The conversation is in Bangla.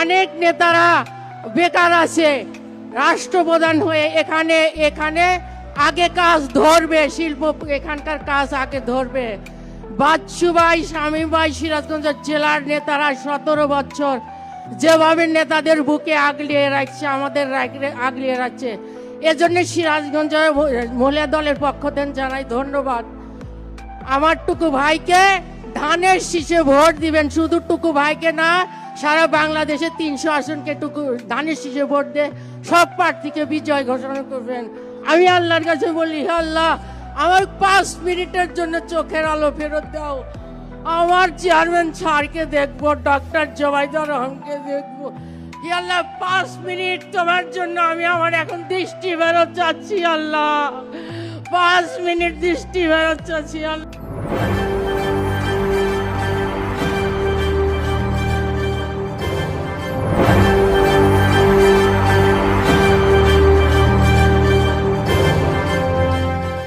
অনেক নেতারা বেকার আছে, রাষ্ট্রপ্রধান হয়ে এখানে এখানে আগে কাজ ধরবে, শিল্প এখানকার কাজ আগে ধরবে। বাচ্চু ভাই, শামীম ভাই, সিরাজগঞ্জ জেলার নেতারা 17 বছর যেভাবে নেতাদের বুকে আগলিয়ে রাখছে, আমাদের আগলিয়ে রাখছে, এজন্য সিরাজগঞ্জ মহিলা দলের পক্ষ থেকে জানাই ধন্যবাদ। আমার টুকু ভাইকে ধানের শীষে ভোট দিবেন, শুধু টুকু ভাইকে না, সারা বাংলাদেশে 300 আসনকে টুকু ধানের শীষে ভোট দিয়ে সব প্রার্থীকে বিজয় ঘোষণা করবেন। আমি আল্লাহর কাছে বলি, হে আল্লাহ, আমার 5 মিনিটের জন্য চোখের আলো ফেরত দাও। আমার চেয়ারম্যান স্যারকে দেখবো, ডক্টর জোবাইদুর রহমানকে দেখবো। হে আল্লাহ, 5 মিনিট তোমার জন্য আমি আমার এখন দৃষ্টি ফেরত চাচ্ছি আল্লাহ, 5 মিনিট দৃষ্টি ফেরত চাচ্ছি আল্লাহ।